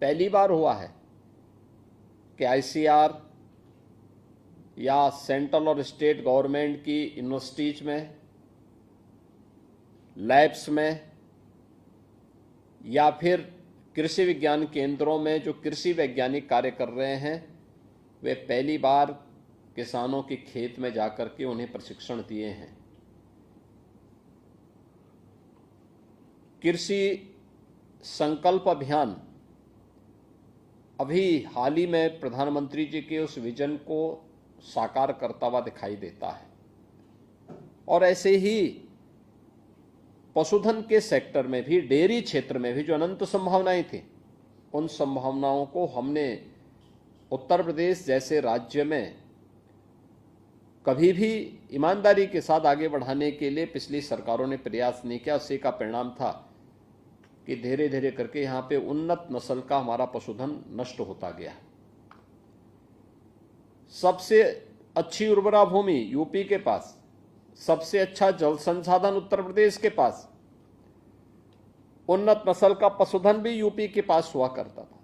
पहली बार हुआ है कि आईसीआर या सेंट्रल और स्टेट गवर्नमेंट की यूनिवर्सिटीज में, लैब्स में या फिर कृषि विज्ञान केंद्रों में जो कृषि वैज्ञानिक कार्य कर रहे हैं, वे पहली बार किसानों के खेत में जाकर के उन्हें प्रशिक्षण दिए हैं। कृषि संकल्प अभियान अभी हाल ही में प्रधानमंत्री जी के उस विजन को साकार करता हुआ दिखाई देता है। और ऐसे ही पशुधन के सेक्टर में भी, डेयरी क्षेत्र में भी जो अनंत संभावनाएं थी, उन संभावनाओं को हमने उत्तर प्रदेश जैसे राज्य में कभी भी ईमानदारी के साथ आगे बढ़ाने के लिए पिछली सरकारों ने प्रयास नहीं किया। उसी का परिणाम था कि धीरे धीरे करके यहाँ पे उन्नत नस्ल का हमारा पशुधन नष्ट होता गया। सबसे अच्छी उर्वरा भूमि यूपी के पास, सबसे अच्छा जल संसाधन उत्तर प्रदेश के पास, उन्नत नस्ल का पशुधन भी यूपी के पास हुआ करता था।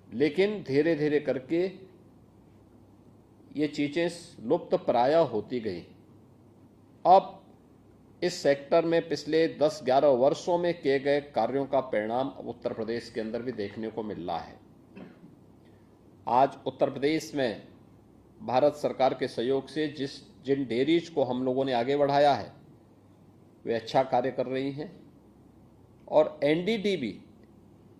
लेकिन धीरे धीरे करके ये चीजें लुप्त प्राय होती गई। अब इस सेक्टर में पिछले 10-11 वर्षों में किए गए कार्यों का परिणाम उत्तर प्रदेश के अंदर भी देखने को मिल रहा है। आज उत्तर प्रदेश में भारत सरकार के सहयोग से जिन डेयरीज को हम लोगों ने आगे बढ़ाया है, वे अच्छा कार्य कर रही हैं। और एनडीडीबी,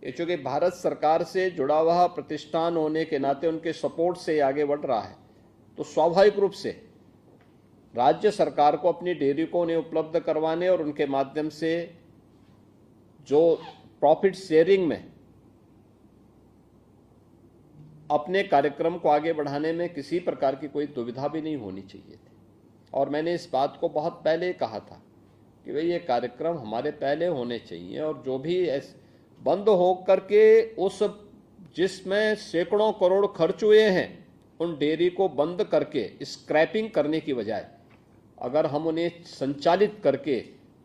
ये चूंकि भारत सरकार से जुड़ा हुआ प्रतिष्ठान होने के नाते उनके सपोर्ट से आगे बढ़ रहा है, तो स्वाभाविक रूप से राज्य सरकार को अपनी डेयरी को उन्हें उपलब्ध करवाने और उनके माध्यम से जो प्रॉफिट शेयरिंग में अपने कार्यक्रम को आगे बढ़ाने में किसी प्रकार की कोई दुविधा भी नहीं होनी चाहिए थी। और मैंने इस बात को बहुत पहले कहा था कि भाई ये कार्यक्रम हमारे पहले होने चाहिए, और जो भी बंद हो करके उस जिसमें सैकड़ों करोड़ खर्च हुए हैं उन डेयरी को बंद करके स्क्रैपिंग करने की बजाय अगर हम उन्हें संचालित करके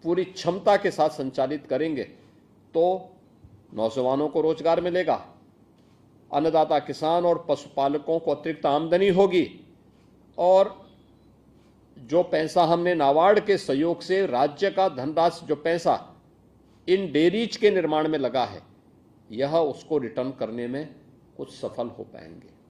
पूरी क्षमता के साथ संचालित करेंगे तो नौजवानों को रोजगार मिलेगा, अन्नदाता किसान और पशुपालकों को अतिरिक्त आमदनी होगी, और जो पैसा हमने नाबार्ड के सहयोग से राज्य का धनराशि, जो पैसा इन डेयरीज के निर्माण में लगा है, यह उसको रिटर्न करने में कुछ सफल हो पाएंगे।